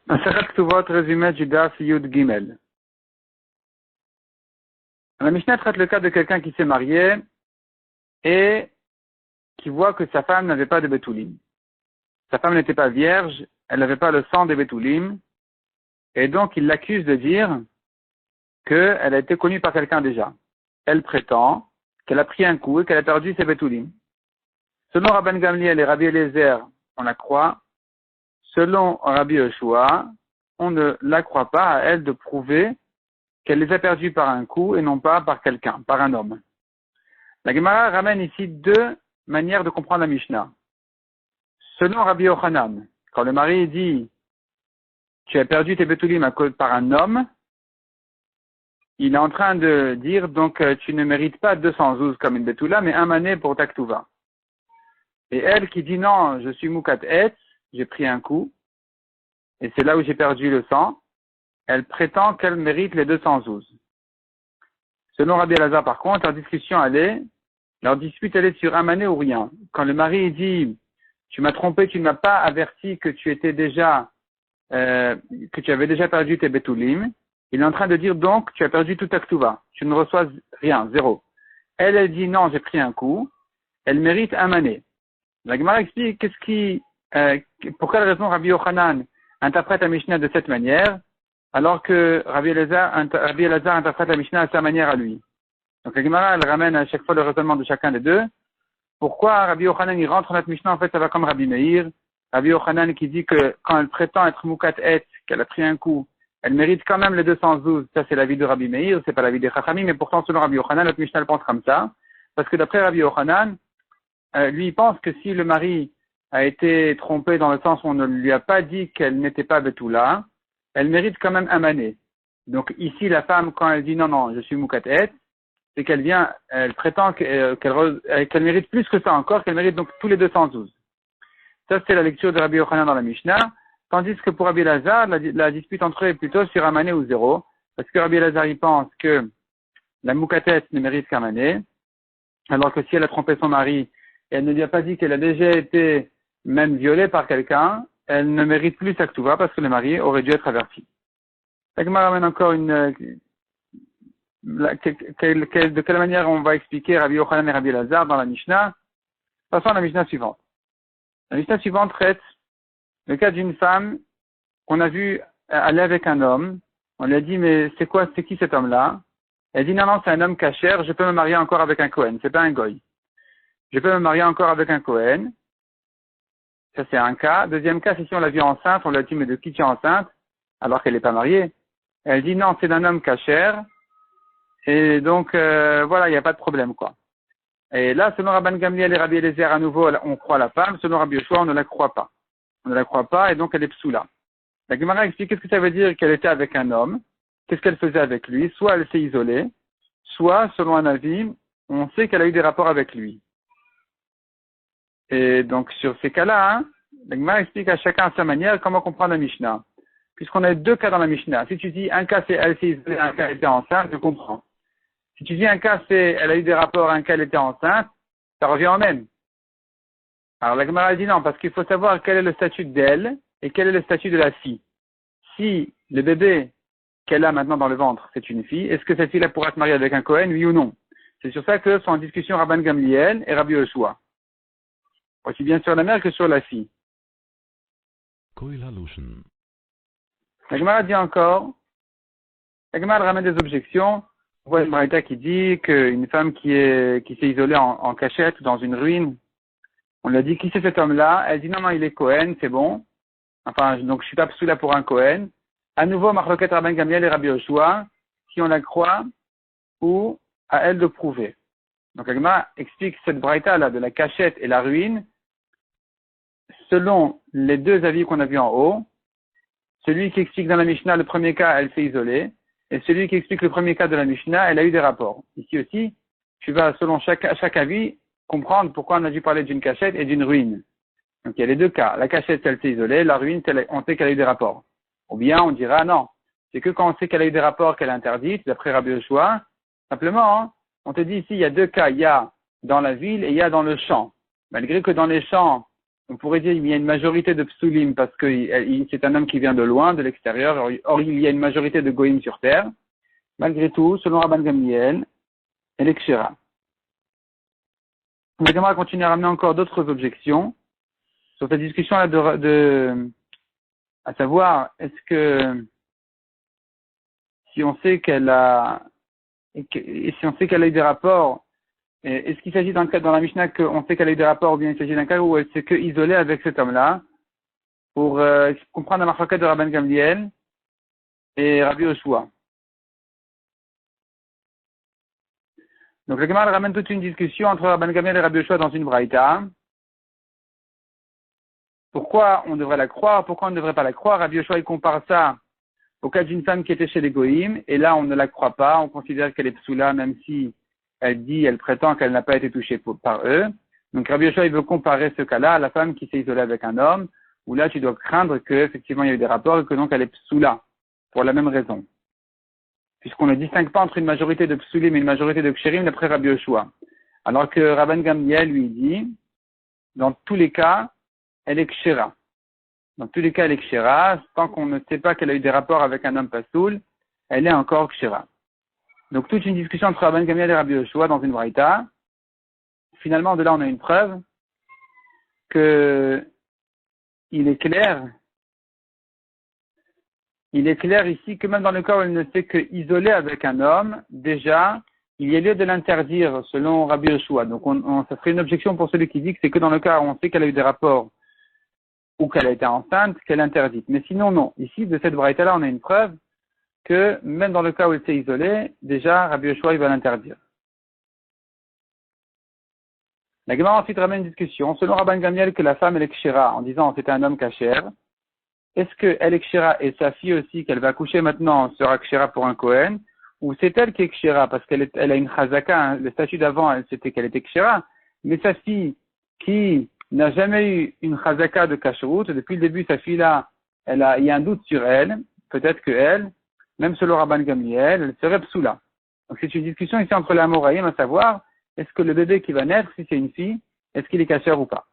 Masechet Ktuvot, résumé du Daf Yud Gimel. La Mishnah traite le cas de quelqu'un qui s'est marié et qui voit que sa femme n'avait pas de Betoulim. Sa femme n'était pas vierge, elle n'avait pas le sang des Betoulim, et donc il l'accuse de dire qu'elle a été connue par quelqu'un déjà. Elle prétend qu'elle a pris un coup et qu'elle a perdu ses Betoulim. Selon Rabban Gamliel et Rabbi Eliezer, on la croit. Selon Rabbi Yoshua, on ne la croit pas à elle de prouver qu'elle les a perdus par un coup et non pas par quelqu'un, par un homme. La Gemara ramène ici deux manières de comprendre la Mishnah. Selon Rabbi Yochanan, quand le mari dit « tu as perdu tes Betoulim par un homme », il est en train de dire donc tu ne mérites pas 212 comme une Betoula, mais un mané pour ta Ktuva. Et elle qui dit non, je suis Moukat Etz, j'ai pris un coup, et c'est là où j'ai perdu le sang, elle prétend qu'elle mérite les 212. Selon Rabbi Elazar, par contre, leur dispute elle est sur un mané ou rien. Quand le mari dit, tu m'as trompé, tu ne m'as pas averti que tu étais déjà, que tu avais déjà perdu tes Betoulim, il est en train de dire donc, tu as perdu toute ta Ktuva. Tu ne reçois rien, zéro. Elle dit non, j'ai pris un coup, elle mérite un mané. La Gemara explique pour quelle raison Rabbi Yochanan interprète la Mishnah de cette manière, alors que Rabbi Elazar interprète la Mishnah à sa manière à lui. Donc la Gemara, elle ramène à chaque fois le raisonnement de chacun des deux. Pourquoi Rabbi Yochanan, il rentre dans notre Mishnah, en fait, ça va comme Rabbi Meir. Rabbi Yochanan qui dit que quand elle prétend être Moukat Et, qu'elle a pris un coup, elle mérite quand même les 212. Ça, c'est l'avis de Rabbi Meir, c'est pas l'avis des Chachamim, mais pourtant, selon Rabbi Yochanan, notre Mishnah, elle pense comme ça. Parce que d'après Rabbi Yochanan, lui, il pense que si le mari a été trompé dans le sens où on ne lui a pas dit qu'elle n'était pas Betoula, elle mérite quand même un mané. Donc ici, la femme, quand elle dit non, je suis Moukatet, c'est elle prétend qu'elle mérite plus que ça encore, qu'elle mérite donc tous les 212. Ça, c'est la lecture de Rabbi Yochanan dans la Mishnah, tandis que pour Rabbi Elazar, la dispute entre eux est plutôt sur un mané ou zéro, parce que Rabbi Elazar, il pense que la Moukatet ne mérite qu'un mané, alors que si elle a trompé son mari, et elle ne lui a pas dit qu'elle a déjà été même violée par quelqu'un, elle ne mérite plus sa Ktuva parce que le mari aurait dû être averti. La Gemara ramène encore de quelle manière on va expliquer Rabbi Yochanan et Rabbi Elazar dans la Mishnah. Passons à la Mishnah suivante. La Mishnah suivante traite le cas d'une femme qu'on a vu aller avec un homme. On lui a dit, mais c'est qui cet homme-là? Elle dit, non, c'est un homme cachère, je peux me marier encore avec un Kohen, c'est pas un goy. Je peux me marier encore avec un Kohen. Ça, c'est un cas. Deuxième cas, c'est si on l'a vue enceinte, on lui a dit, mais de qui tu es enceinte? Alors qu'elle n'est pas mariée. Elle dit, non, c'est d'un homme cachère. Et donc, voilà, il n'y a pas de problème, quoi. Et là, selon Rabban Gamliel et Rabbi Eliezer, à nouveau, on croit la femme. Selon Rabbi Yoshua, on ne la croit pas. On ne la croit pas, et donc elle est psoula. La Gemara explique qu'est-ce que ça veut dire qu'elle était avec un homme. Qu'est-ce qu'elle faisait avec lui? Soit elle s'est isolée, soit, selon un avis, on sait qu'elle a eu des rapports avec lui. Et donc, sur ces cas-là, la Gemara explique à chacun à sa manière comment comprendre la Mishnah. Puisqu'on a deux cas dans la Mishnah. Si tu dis un cas c'est elle s'est isolée, un cas elle était enceinte, je comprends. Si tu dis un cas c'est elle a eu des rapports, un cas elle était enceinte, ça revient au même. Alors la Gemara dit non, parce qu'il faut savoir quel est le statut d'elle et quel est le statut de la fille. Si le bébé qu'elle a maintenant dans le ventre, c'est une fille, est-ce que cette fille-là pourra se marier avec un Kohen, oui ou non? C'est sur ça que sont en discussion Rabban Gamliel et Rabbi Yoshua. Aussi bien sur la mère que sur la fille. La Gemara dit encore, la Gemara ramène des objections. On voit une braïta qui dit qu'une femme qui s'est isolée en cachette dans une ruine, on lui a dit qui c'est cet homme-là? Elle dit non, il est Kohen, c'est bon. Enfin, donc je suis pas psoula pour un Kohen. À nouveau, Machloket Rabban Gamliel et Rabbi Yoshua, si on la croit, ou à elle de prouver. Donc la Gemara explique cette braïta-là de la cachette et la ruine, selon les deux avis qu'on a vus en haut. Celui qui explique dans la Mishnah, le premier cas, elle s'est isolée. Et celui qui explique le premier cas de la Mishnah, elle a eu des rapports. Ici aussi, tu vas, selon chaque avis, comprendre pourquoi on a dû parler d'une cachette et d'une ruine. Donc il y a les deux cas. La cachette, elle s'est isolée. La ruine, on sait qu'elle a eu des rapports. Ou bien on dira non. C'est que quand on sait qu'elle a eu des rapports qu'elle est interdite, d'après Rabbi Yoshua, simplement, on te dit ici, il y a deux cas. Il y a dans la ville et il y a dans le champ. Malgré que dans les champs, on pourrait dire qu'il y a une majorité de psulim parce que c'est un homme qui vient de loin, de l'extérieur. Or, il y a une majorité de goïm sur terre. Malgré tout, selon Rabban Gamliel, elle est kshera. On va continuer à ramener encore d'autres objections sur cette discussion-là à savoir, est-ce que si on sait qu'elle a eu des rapports, est-ce qu'il s'agit d'un cas dans la Mishnah qu'on sait qu'elle a eu des rapports ou bien il s'agit d'un cas où elle s'est que isolée avec cet homme-là pour comprendre la marquette de Rabban Gamliel et Rabbi Yoshua. Donc le Gemara ramène toute une discussion entre Rabban Gamliel et Rabbi Yoshua dans une braïta. Pourquoi on devrait la croire, pourquoi on ne devrait pas la croire? Rabbi Yoshua il compare ça au cas d'une femme qui était chez les Goïm, et là on ne la croit pas, on considère qu'elle est psoula même si elle prétend qu'elle n'a pas été touchée par eux. Donc Rabbi Yoshua il veut comparer ce cas-là à la femme qui s'est isolée avec un homme, où là tu dois craindre qu'effectivement il y a eu des rapports et que donc elle est psoula, pour la même raison. Puisqu'on ne distingue pas entre une majorité de psulim et une majorité de kshérim d'après Rabbi Yoshua. Alors que Rabban Gamliel lui dit, dans tous les cas, elle est kshera. Dans tous les cas, elle est kshera. Tant qu'on ne sait pas qu'elle a eu des rapports avec un homme pasoul, elle est encore kshera. Donc, toute une discussion entre Rabban Gamliel et Rabbi Yoshua dans une braïta. Finalement, de là, on a une preuve que il est clair ici que même dans le cas où elle ne s'est que isolée avec un homme, déjà, il y a lieu de l'interdire selon Rabbi Yoshua. Donc, ça serait une objection pour celui qui dit que c'est que dans le cas où on sait qu'elle a eu des rapports ou qu'elle a été enceinte, qu'elle est interdite. Mais sinon, non. Ici, de cette braïta-là, on a une preuve que même dans le cas où elle s'est isolée, déjà, Rabbi Yoshua, il va l'interdire. La Gemara ensuite ramène une discussion. Selon Rabban Gamliel, que la femme, elle est kshera, en disant c'était un homme kasher, est-ce qu'elle est kshera et sa fille aussi, qu'elle va accoucher maintenant, sera kshera pour un Kohen, ou c'est elle qui est kshera, parce qu'elle a une chazaka, hein, le statut d'avant, c'était qu'elle était kshera, mais sa fille, qui n'a jamais eu une chazaka de kashrut, depuis le début, sa fille-là, il y a un doute sur elle, peut-être que elle, même selon Rabban Gamliel, elle serait psoula. Donc c'est une discussion ici entre les Amoraïm, à savoir, est-ce que le bébé qui va naître, si c'est une fille, est-ce qu'il est kasher ou pas?